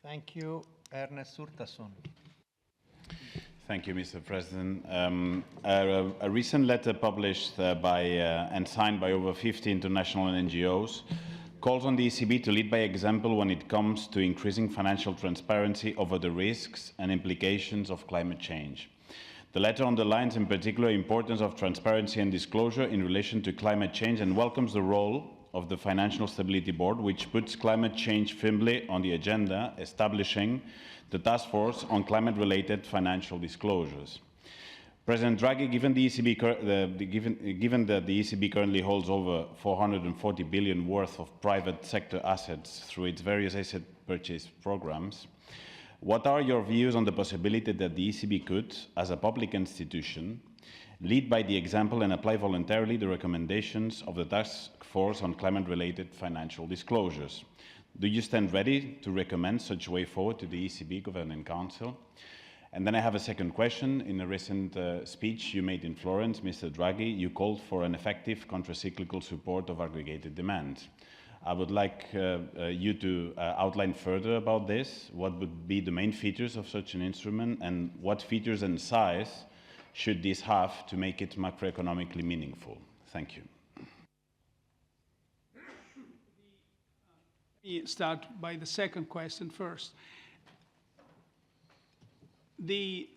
Thank you. Ernest Urtasun. Thank you, Mr. President. A recent letter published and signed by over 50 international NGOs calls on the ECB to lead by example when it comes to increasing financial transparency over the risks and implications of climate change. The letter underlines in particular the importance of transparency and disclosure in relation to climate change and welcomes the role of the Financial Stability Board, which puts climate change firmly on the agenda, establishing the Task Force on Climate-Related Financial Disclosures. President Draghi, given that the ECB currently holds over 440 billion worth of private sector assets through its various asset purchase programs, what are your views on the possibility that the ECB could, as a public institution, lead by the example and apply voluntarily the recommendations of the Task Force on Climate-Related Financial Disclosures? Do you stand ready to recommend such a way forward to the ECB Governing Council? And then I have a second question. In a recent speech you made in Florence, Mr. Draghi, you called for an effective countercyclical support of aggregated demand. I would like you to outline further about this. What would be the main features of such an instrument, and what features and size should this have to make it macroeconomically meaningful? Thank you. Let me start by the second question first. The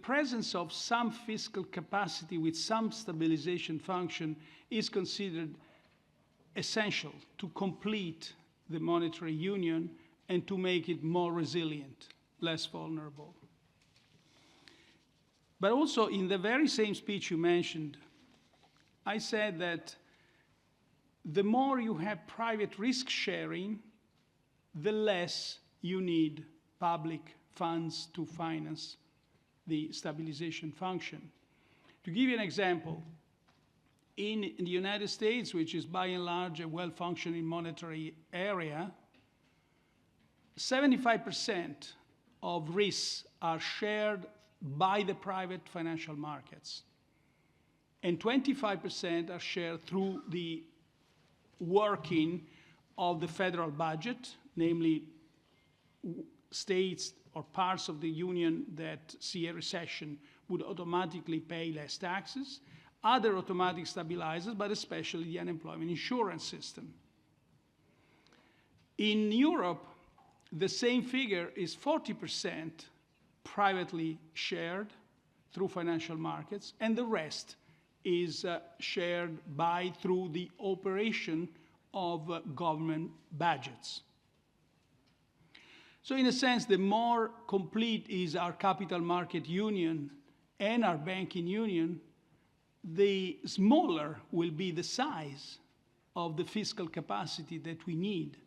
presence of some fiscal capacity with some stabilization function is considered essential to complete the monetary union and to make it more resilient, less vulnerable. But also in the very same speech you mentioned, I said that the more you have private risk sharing, the less you need public funds to finance the stabilization function. To give you an example, in the United States, which is by and large a well-functioning monetary area, 75% of risks are shared by the private financial markets, and 25% are shared through the working of the federal budget, namely states or parts of the union that see a recession would automatically pay less taxes, other automatic stabilizers, but especially the unemployment insurance system. In Europe, the same figure is 40% privately shared through financial markets, and the rest is shared through the operation of government budgets. So in a sense, the more complete is our capital market union and our banking union, the smaller will be the size of the fiscal capacity that we need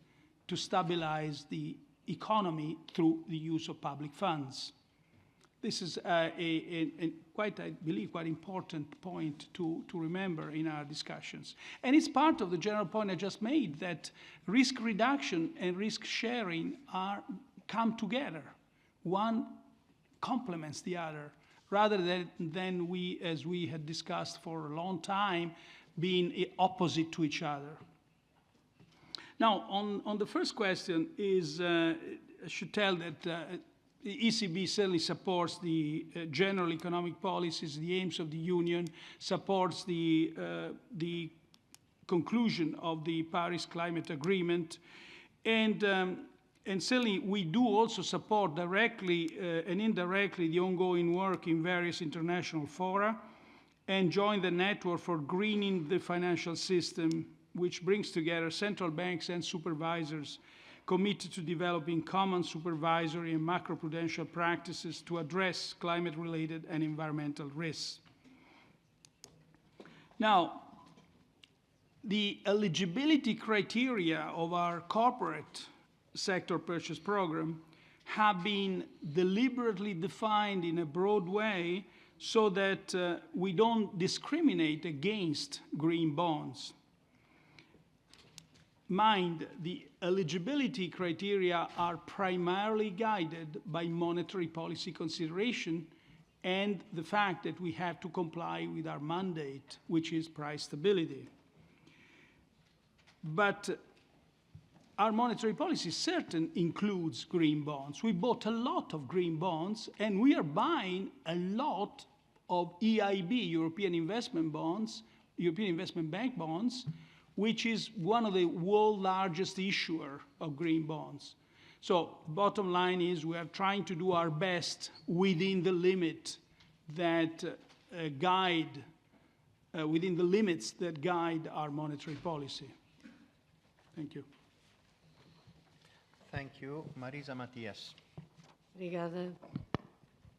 to stabilize the economy through the use of public funds. This is I believe, quite important point to remember in our discussions. And it's part of the general point I just made, that risk reduction and risk sharing come together. One complements the other, rather than we, as we had discussed for a long time, being opposite to each other. Now, on the first question I should tell that the ECB certainly supports the general economic policies, the aims of the Union, supports the conclusion of the Paris Climate Agreement, and certainly we do also support directly and indirectly the ongoing work in various international fora and join the network for greening the financial system, which brings together central banks and supervisors committed to developing common supervisory and macroprudential practices to address climate-related and environmental risks. Now, the eligibility criteria of our corporate sector purchase program have been deliberately defined in a broad way so that we don't discriminate against green bonds. Mind, the eligibility criteria are primarily guided by monetary policy consideration and the fact that we have to comply with our mandate, which is price stability. But our monetary policy certainly includes green bonds. We bought a lot of green bonds, and we are buying a lot of EIB, European Investment Bonds, European Investment Bank bonds, which is one of the world's largest issuer of green bonds. So bottom line is we are trying to do our best within the limit that within the limits that guide our monetary policy. Thank you. Thank you. Marisa Matias. Obrigada.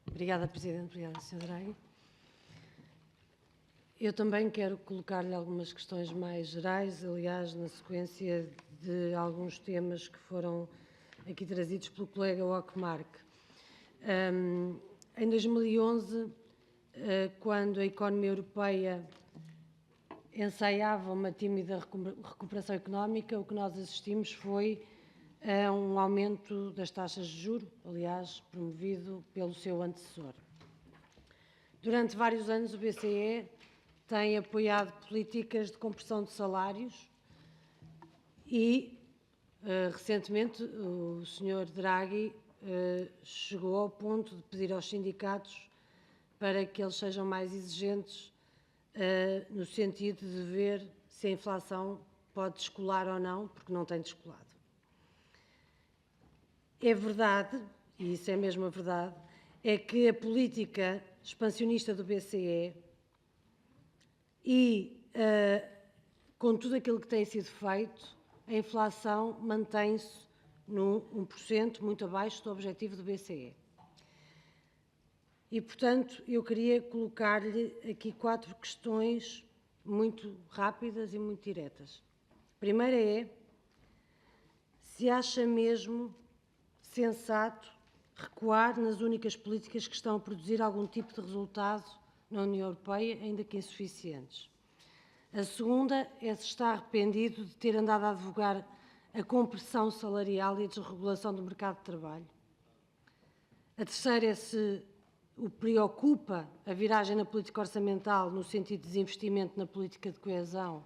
Obrigada, Presidente. Obrigada, Sr. Draghi. Eu também quero colocar-lhe algumas questões mais gerais, aliás, na sequência de alguns temas que foram aqui trazidos pelo colega Ockmark. Em 2011, quando a economia europeia ensaiava uma tímida recuperação económica, o que nós assistimos foi a um aumento das taxas de juros, aliás, promovido pelo seu antecessor. Durante vários anos, o BCE tem apoiado políticas de compressão de salários e, recentemente, o Sr. Draghi chegou ao ponto de pedir aos sindicatos para que eles sejam mais exigentes no sentido de ver se a inflação pode descolar ou não, porque não tem descolado. É verdade, e isso é mesmo a verdade, é que a política expansionista do BCE e com tudo aquilo que tem sido feito, a inflação mantém-se no 1%, muito abaixo do objetivo do BCE. E, portanto, eu queria colocar-lhe aqui 4 questões muito rápidas e muito diretas. A primeira é se acha mesmo sensato recuar nas únicas políticas que estão a produzir algum tipo de resultado na União Europeia, ainda que insuficientes. A segunda é se está arrependido de ter andado a advogar a compressão salarial e a desregulação do mercado de trabalho. A terceira é se o preocupa a viragem na política orçamental no sentido de desinvestimento na política de coesão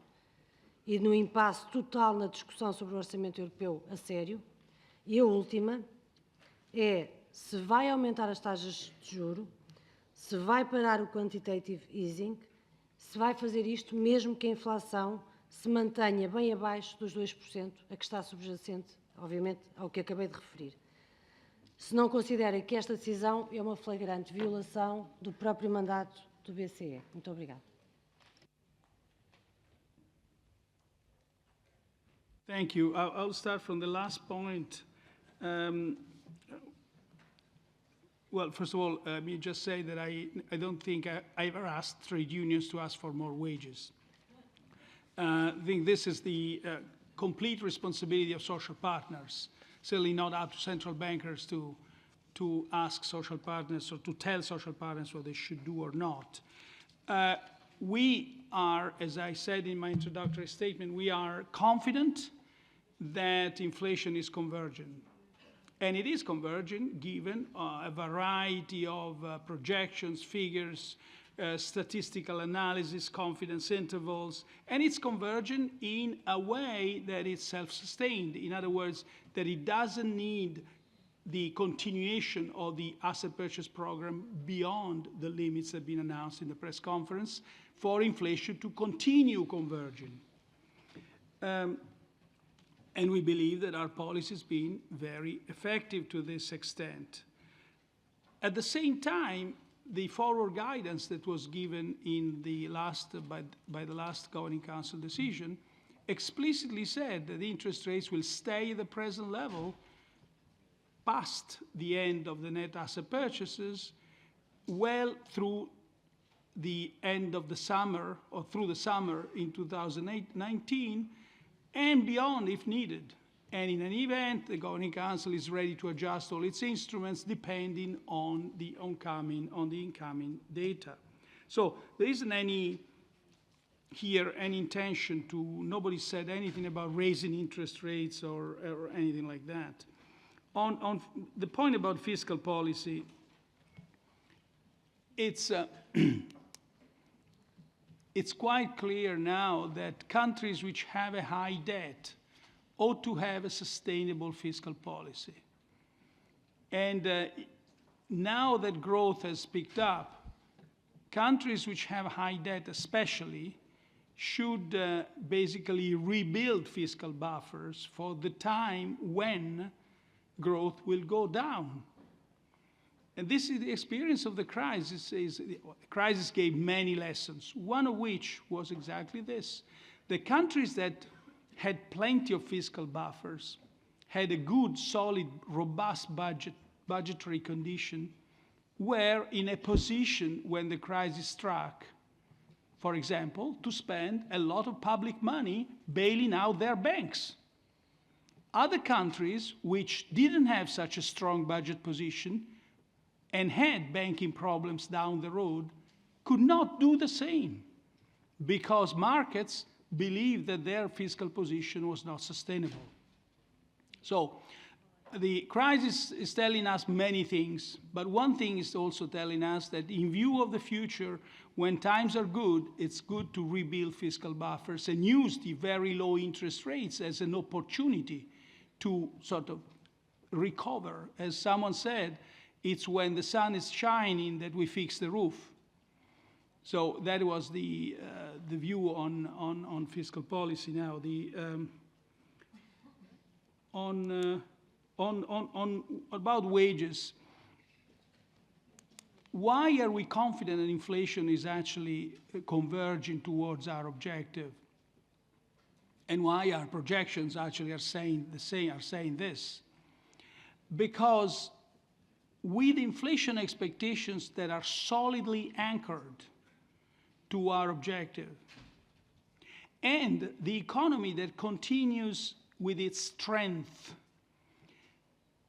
e no impasse total na discussão sobre o orçamento europeu a sério. E a última é se vai aumentar as taxas de juro, se vai parar o quantitative easing, se vai fazer isto mesmo que a inflação se mantenha bem abaixo dos 2%, a que está subjacente, obviamente, ao que acabei de referir. Se não considera que esta decisão é uma flagrante violação do próprio mandato do BCE. Muito obrigada. Thank you. I'll start from the last point. Well, first of all, let me just say that I don't think I ever asked trade unions to ask for more wages. I think this is the complete responsibility of social partners, certainly not up to central bankers to ask social partners or to tell social partners what they should do or not. We are, as I said in my introductory statement, we are confident that inflation is converging. And it is converging given a variety of projections, figures, statistical analysis, confidence intervals, and it's converging in a way that is self-sustained. In other words, that it doesn't need the continuation of the asset purchase program beyond the limits that have been announced in the press conference for inflation to continue converging. And we believe that our policy has been very effective to this extent. At the same time, the forward guidance that was given in the by the last Governing Council decision explicitly said that the interest rates will stay at the present level past the end of the net asset purchases, well through the end of the summer or through the summer in 2019, and beyond if needed. And in an event, the Governing Council is ready to adjust all its instruments depending on the incoming data. So there isn't any intention to, nobody said anything about raising interest rates or anything like that. On the point about fiscal policy, it's quite clear now that countries which have a high debt ought to have a sustainable fiscal policy. And now that growth has picked up, countries which have high debt especially should basically rebuild fiscal buffers for the time when growth will go down. And this is the experience of the crisis. The crisis gave many lessons, one of which was exactly this. The countries that had plenty of fiscal buffers, had a good, solid, robust budgetary condition, were in a position when the crisis struck, for example, to spend a lot of public money bailing out their banks. Other countries which didn't have such a strong budget position and had banking problems down the road could not do the same because markets believed that their fiscal position was not sustainable. So the crisis is telling us many things, but one thing is also telling us that in view of the future, when times are good, it's good to rebuild fiscal buffers and use the very low interest rates as an opportunity to sort of recover. As someone said, it's when the sun is shining that we fix the roof. So that was the view on fiscal policy. Now, about wages, why are we confident that inflation is actually converging towards our objective? And why our projections actually are saying this? Because with inflation expectations that are solidly anchored to our objective, and the economy that continues with its strength,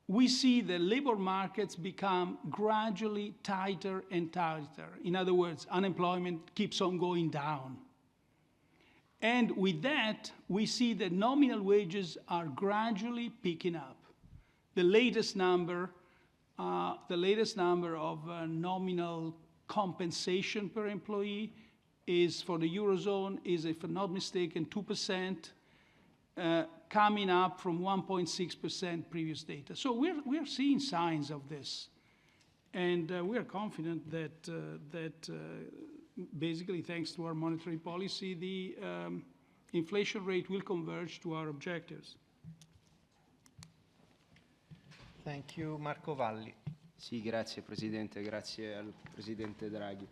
we see the labor markets become gradually tighter and tighter. In other words, unemployment keeps on going down. And with that, we see that nominal wages are gradually picking up. The latest number of nominal compensation per employee is for the Eurozone is, if I'm not mistaken, 2%, coming up from 1.6% previous data. So we're seeing signs of this. And we are confident that basically, thanks to our monetary policy, the inflation rate will converge to our objectives. Thank you, Marco Valli. Sì, grazie Presidente, grazie al Presidente Draghi.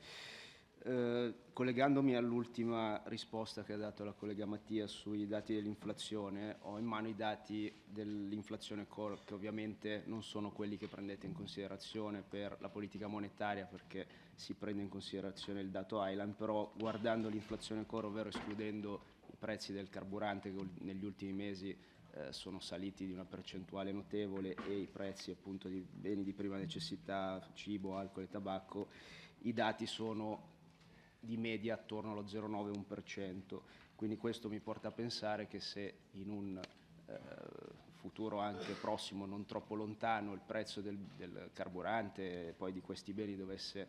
Collegandomi all'ultima risposta che ha dato la collega Mattia sui dati dell'inflazione, ho in mano i dati dell'inflazione core, che ovviamente non sono quelli che prendete in considerazione per la politica monetaria, perché si prende in considerazione il dato Island, però guardando l'inflazione core, ovvero escludendo i prezzi del carburante che negli ultimi mesi sono saliti di una percentuale notevole, e i prezzi appunto di beni di prima necessità, cibo, alcol e tabacco, i dati sono di media attorno allo 0,9-1%, quindi questo mi porta a pensare che se in un futuro anche prossimo, non troppo lontano, il prezzo del carburante e poi di questi beni dovesse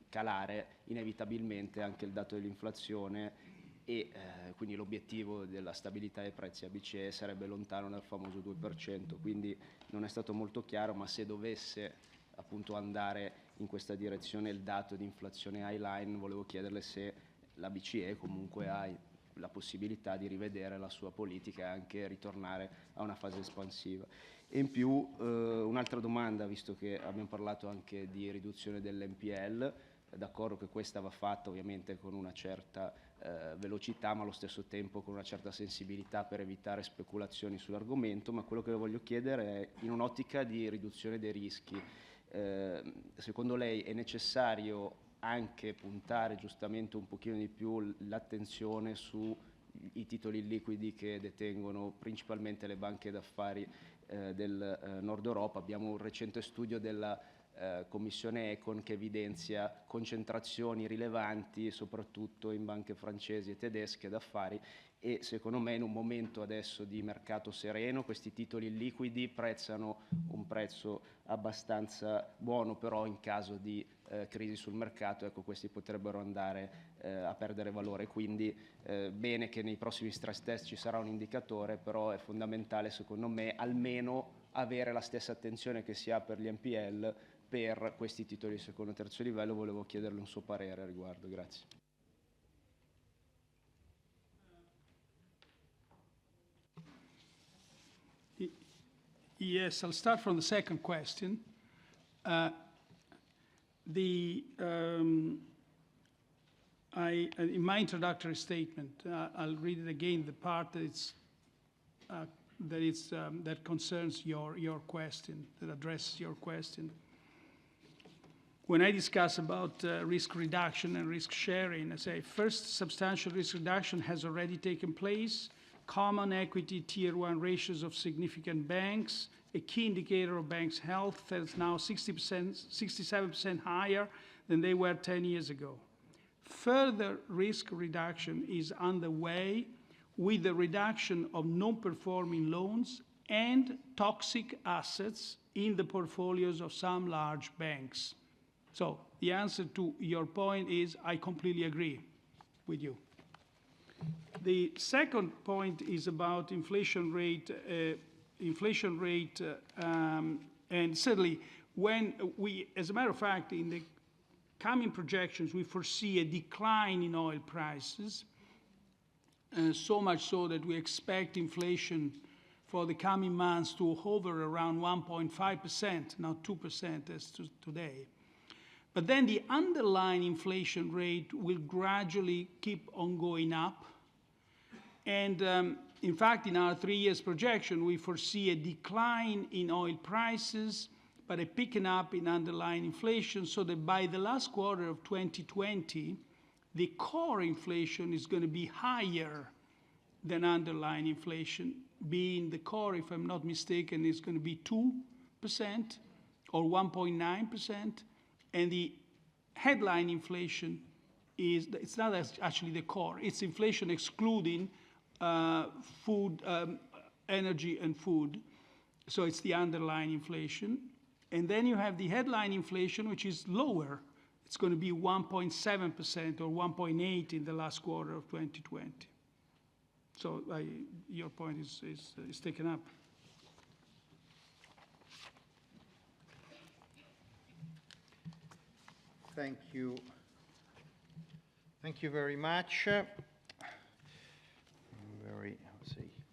calare, inevitabilmente anche il dato dell'inflazione e quindi l'obiettivo della stabilità dei prezzi a BCE sarebbe lontano dal famoso 2%, quindi non è stato molto chiaro, ma se dovesse appunto andare in questa direzione il dato di inflazione highline, volevo chiederle se la BCE comunque ha la possibilità di rivedere la sua politica e anche ritornare a una fase espansiva. E in più un'altra domanda, visto che abbiamo parlato anche di riduzione dell'NPL, d'accordo che questa va fatta ovviamente con una certa velocità, ma allo stesso tempo con una certa sensibilità per evitare speculazioni sull'argomento, ma quello che le voglio chiedere è, in un'ottica di riduzione dei rischi, secondo lei è necessario anche puntare giustamente un pochino di più l'attenzione sui titoli liquidi che detengono principalmente le banche d'affari del Nord Europa? Abbiamo un recente studio della Commissione Econ che evidenzia concentrazioni rilevanti soprattutto in banche francesi e tedesche d'affari, e secondo me in un momento adesso di mercato sereno questi titoli liquidi prezzano un prezzo abbastanza buono, però in caso di crisi sul mercato, ecco, questi potrebbero andare a perdere valore, quindi bene che nei prossimi stress test ci sarà un indicatore, però è fondamentale secondo me almeno avere la stessa attenzione che si ha per gli NPL per questi titoli di secondo e terzo livello. Volevo chiederle un suo parere a riguardo, grazie. Yes, I'll start from the second question. In my introductory statement, I'll read it again, the part that concerns your question, that addresses your question. When I discuss about risk reduction and risk sharing, I say first, substantial risk reduction has already taken place. Common equity tier 1 ratios of significant banks, a key indicator of banks' health, that is now 67% higher than they were 10 years ago. Further risk reduction is underway with the reduction of non-performing loans and toxic assets in the portfolios of some large banks. So the answer to your point is I completely agree with you. The second point is about inflation rate, and certainly when we, as a matter of fact, in the coming projections, we foresee a decline in oil prices, so much so that we expect inflation for the coming months to hover around 1.5%, not 2% as today. But then the underlying inflation rate will gradually keep on going up. And in fact, in our 3 years projection, we foresee a decline in oil prices, but a picking up in underlying inflation, so that by the last quarter of 2020, the core inflation is going to be higher than underlying inflation, being the core, if I'm not mistaken, is going to be 2% or 1.9%, and the headline inflation is, it's not actually the core, it's inflation excluding food, energy and food. So it's the underlying inflation. And then you have the headline inflation, which is lower. It's going to be 1.7% or 1.8% in the last quarter of 2020. So your point is taken up. Thank you. Thank you very much. Very,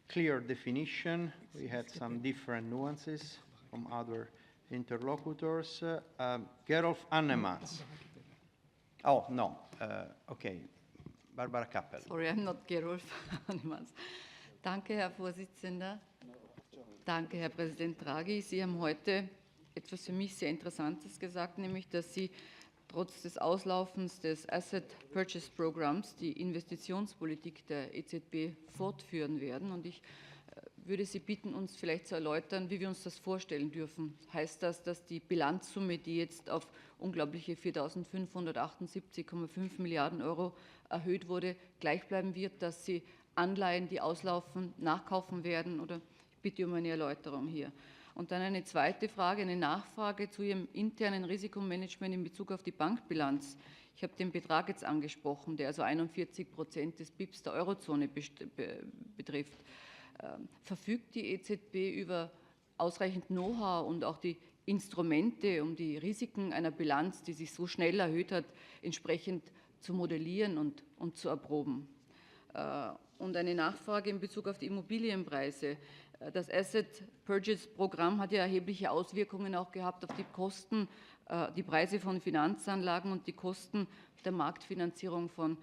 clear definition. We had some different nuances from other interlocutors. Gerolf Annemans. Oh, no. Okay. Barbara Kappel. Sorry, I'm not Gerolf Annemans. Danke, Herr Vorsitzender. Danke, Herr Präsident Draghi. Sie haben heute etwas für mich sehr Interessantes gesagt, nämlich, dass Sie trotz des Auslaufens des Asset Purchase Programms die Investitionspolitik der EZB fortführen werden. Und ich würde Sie bitten, uns vielleicht zu erläutern, wie wir uns das vorstellen dürfen. Heißt das, dass die Bilanzsumme, die jetzt auf unglaubliche 4.578,5 Milliarden Euro erhöht wurde, gleich bleiben wird, dass Sie Anleihen, die auslaufen, nachkaufen werden? Oder ich bitte um eine Erläuterung hier. Und dann eine zweite Frage, eine Nachfrage zu Ihrem internen Risikomanagement in Bezug auf die Bankbilanz. Ich habe den Betrag jetzt angesprochen, der also 41% des BIPs der Eurozone betrifft. Verfügt die EZB über ausreichend Know-how und auch die Instrumente, um die Risiken einer Bilanz, die sich so schnell erhöht hat, entsprechend zu modellieren und zu erproben? Und eine Nachfrage in Bezug auf die Immobilienpreise. Das Asset Purchase Programm hat ja erhebliche Auswirkungen auch gehabt auf die Kosten, die Preise von Finanzanlagen und die Kosten der Marktfinanzierung von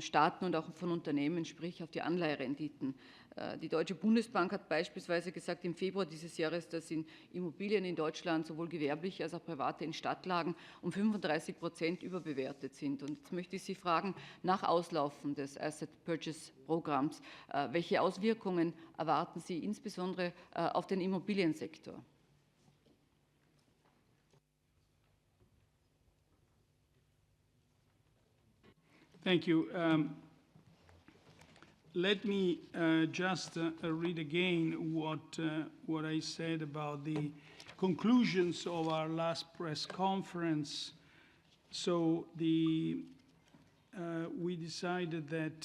Staaten und auch von Unternehmen, sprich auf die Anleiherenditen. Die Deutsche Bundesbank hat beispielsweise gesagt im Februar dieses Jahres, dass in Immobilien in Deutschland sowohl gewerbliche als auch private in Stadtlagen um 35% überbewertet sind. Und jetzt möchte ich Sie fragen, nach Auslaufen des Asset Purchase Programms, welche Auswirkungen erwarten Sie insbesondere auf den Immobiliensektor? Thank you. let me just read again what I said about the conclusions of our last press conference. So we decided that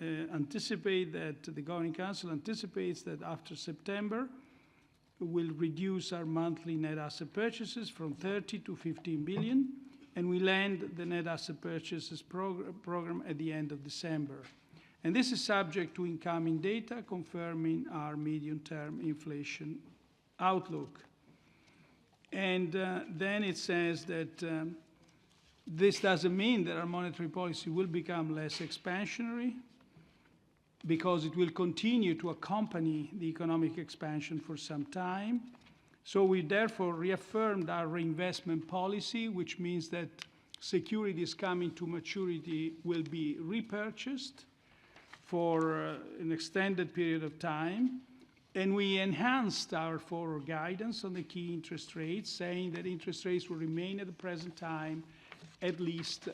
the Governing Council anticipates that after September, we'll reduce our monthly net asset purchases from 30 to 15 billion, and we'll end the net asset purchases program at the end of December. And this is subject to incoming data confirming our medium-term inflation outlook. And then it says that this doesn't mean that our monetary policy will become less expansionary, because it will continue to accompany the economic expansion for some time. So we therefore reaffirmed our reinvestment policy, which means that securities coming to maturity will be repurchased for an extended period of time. And we enhanced our forward guidance on the key interest rates, saying that interest rates will remain at the present time at least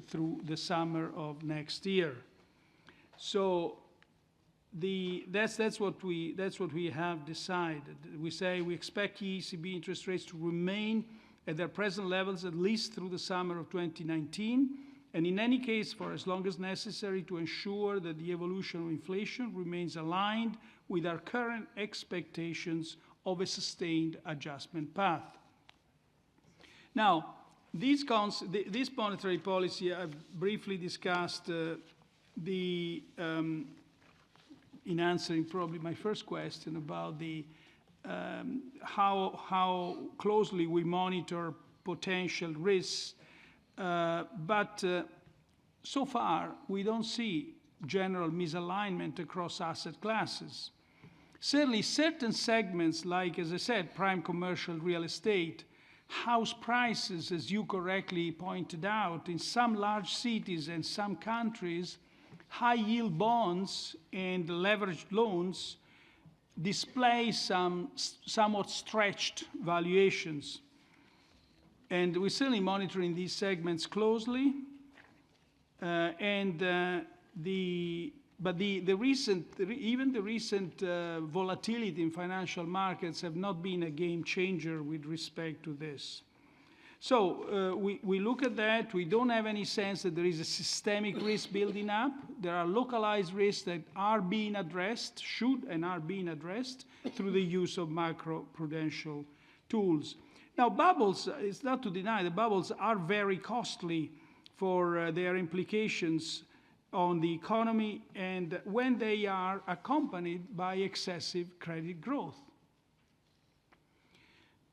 through the summer of next year. So that's what we have decided. We say we expect ECB interest rates to remain at their present levels at least through the summer of 2019, and in any case for as long as necessary to ensure that the evolution of inflation remains aligned with our current expectations of a sustained adjustment path. Now, this monetary policy I've briefly discussed in answering probably my first question about the how closely we monitor potential risks, but so far we don't see general misalignment across asset classes. Certainly certain segments, like, as I said, prime commercial real estate, house prices, as you correctly pointed out, in some large cities and some countries, high-yield bonds and leveraged loans display some somewhat stretched valuations. And we're certainly monitoring these segments closely. Even the recent volatility in financial markets have not been a game changer with respect to this. So we look at that. We don't have any sense that there is a systemic risk building up. There are localized risks that are being addressed, should and are being addressed through the use of macroprudential tools. Now, bubbles, it's not to deny that bubbles are very costly for their implications on the economy and when they are accompanied by excessive credit growth.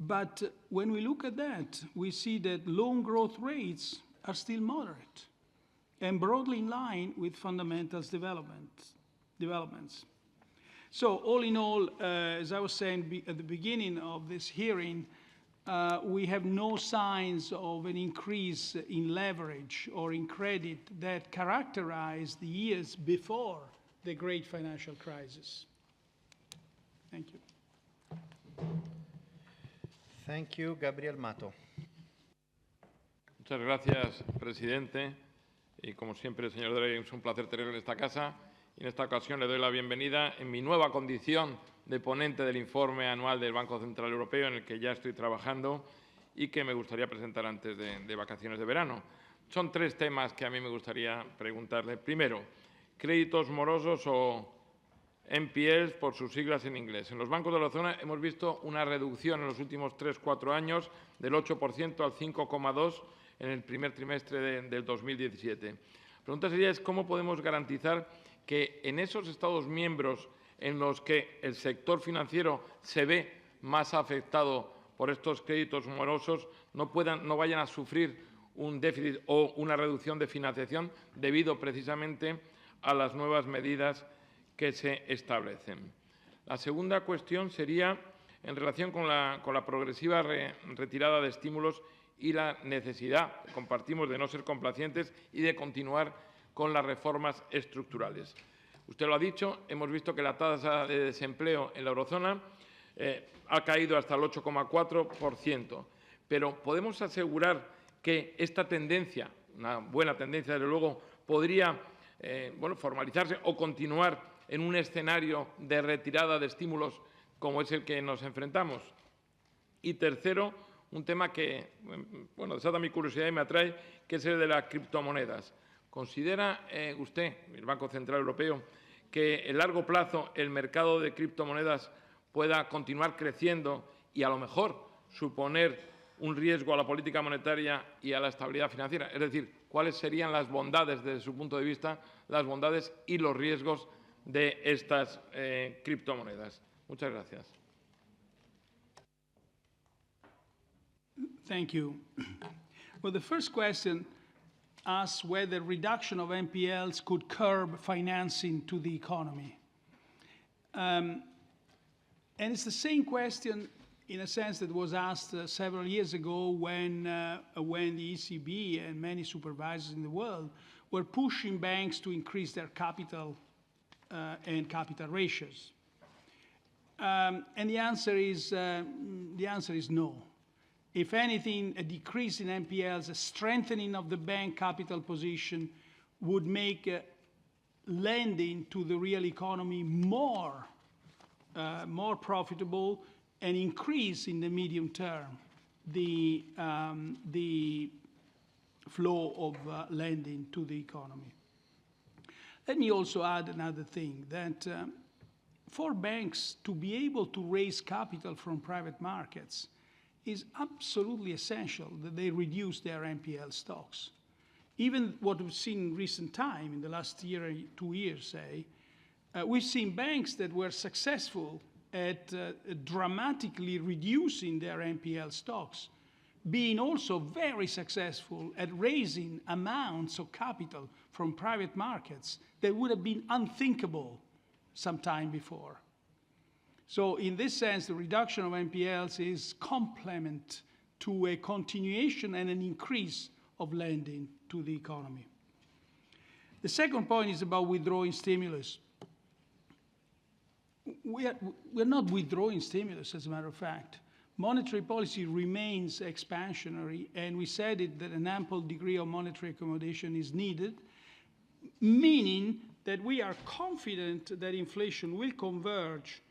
But when we look at that, we see that loan growth rates are still moderate and broadly in line with fundamentals developments. So all in all, as I was saying at the beginning of this hearing, we have no signs of an increase in leverage or in credit that characterized the years before the great financial crisis. Thank you. Thank you, Gabriel Mato. Muchas gracias, presidente. Y como siempre, señor Draghi, es un placer tenerle en esta casa. Y en esta ocasión le doy la bienvenida en mi nueva condición de ponente del informe anual del Banco Central Europeo, en el que ya estoy trabajando y que me gustaría presentar antes de vacaciones de verano. Son tres temas que a mí me gustaría preguntarle. Primero, créditos morosos o NPLs por sus siglas en inglés. En los bancos de la zona hemos visto una reducción en los últimos 3-4 años del 8% al 5,2% en el primer trimestre del 2017. La pregunta sería cómo podemos garantizar que en esos Estados miembros en los que el sector financiero se ve más afectado por estos créditos morosos no vayan a sufrir un déficit o una reducción de financiación debido precisamente a las nuevas medidas que se establecen. La segunda cuestión sería en relación con la progresiva retirada de estímulos y la necesidad, compartimos, de no ser complacientes y de continuar con las reformas estructurales. Usted lo ha dicho, hemos visto que la tasa de desempleo en la eurozona ha caído hasta el 8,4%, pero ¿podemos asegurar que esta tendencia, una buena tendencia desde luego, podría formalizarse o continuar en un escenario de retirada de estímulos como es el que nos enfrentamos. Y tercero, un tema que desata mi curiosidad y me atrae, que es el de las criptomonedas. ¿Considera usted, el Banco Central Europeo, que en largo plazo el mercado de criptomonedas pueda continuar creciendo y a lo mejor suponer un riesgo a la política monetaria y a la estabilidad financiera? Es decir, ¿cuáles serían las bondades, desde su punto de vista, las bondades y los riesgos de estas criptomonedas? Muchas gracias. Thank you. Well, the first question asks whether reduction of NPLs could curb financing to the economy. And it's the same question, in a sense, that was asked several years ago when the ECB and many supervisors in the world were pushing banks to increase their capital and capital ratios. And the answer is no. If anything, a decrease in NPLs, a strengthening of the bank capital position would make lending to the real economy more profitable and increase in the medium term the flow of lending to the economy. Let me also add another thing, that for banks to be able to raise capital from private markets is absolutely essential that they reduce their NPL stocks. Even what we've seen in recent time, in the last year or 2 years, say, we've seen banks that were successful at dramatically reducing their NPL stocks, being also very successful at raising amounts of capital from private markets that would have been unthinkable some time before. So in this sense, the reduction of NPLs is complement to a continuation and an increase of lending to the economy. The second point is about withdrawing stimulus. We're not withdrawing stimulus, as a matter of fact. Monetary policy remains expansionary, and we said it that an ample degree of monetary accommodation is needed, meaning that we are confident that inflation will converge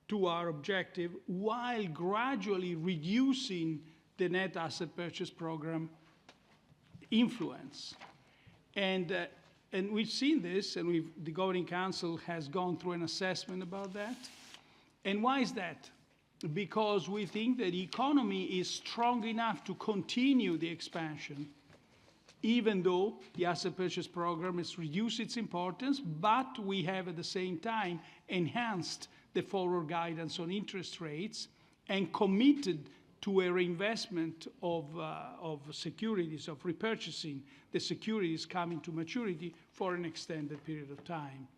to our objective while gradually reducing the net asset purchase program influence. And we've seen this, and the Governing Council has gone through an assessment about that. And why is that? Because we think that the economy is strong enough to continue the expansion, even though the asset purchase program has reduced its importance, but we have at the same time enhanced the forward guidance on interest rates and committed to a reinvestment of securities, of repurchasing the securities coming to maturity for an extended period of time.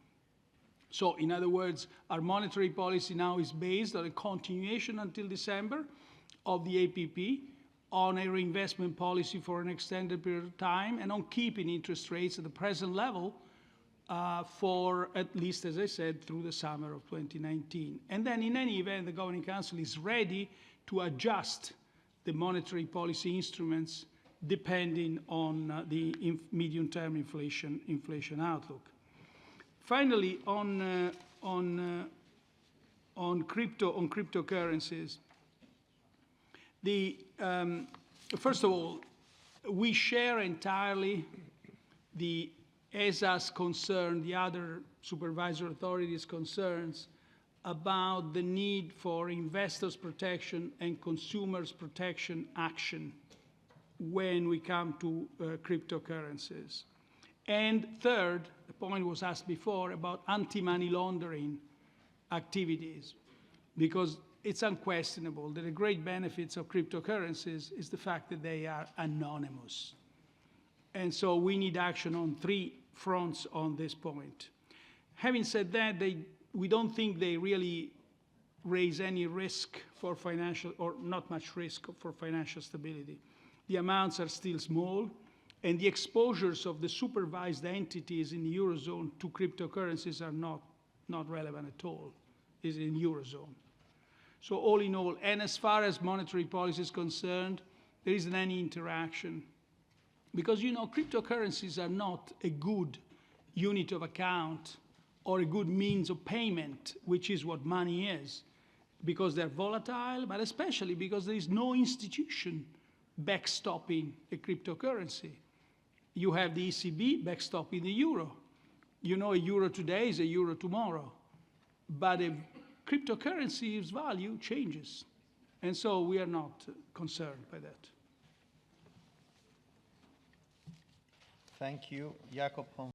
So in other words, our monetary policy now is based on a continuation until December of the APP, on a reinvestment policy for an extended period of time, and on keeping interest rates at the present level for at least, as I said, through the summer of 2019. And then in any event, the Governing Council is ready to adjust the monetary policy instruments depending on the medium-term inflation outlook. Finally, on cryptocurrencies, first of all, we share entirely the ESA's concern, the other supervisory authorities' concerns about the need for investors' protection and consumers' protection action when we come to cryptocurrencies. And third, the point was asked before about anti-money laundering activities, because it's unquestionable that the great benefits of cryptocurrencies is the fact that they are anonymous. And so we need action on 3 fronts on this point. Having said that, we don't think they really raise any risk for financial, or not much risk for financial stability. The amounts are still small, and the exposures of the supervised entities in the Eurozone to cryptocurrencies are not relevant at all, is in Eurozone. So all in all, and as far as monetary policy is concerned, there isn't any interaction Because, you know, cryptocurrencies are not a good unit of account or a good means of payment, which is what money is, because they're volatile, but especially because there is no institution backstopping a cryptocurrency. You have the ECB backstopping the euro. You know, a euro today is a euro tomorrow. But a cryptocurrency's value changes. And so we are not concerned by that. Thank you. Jacob.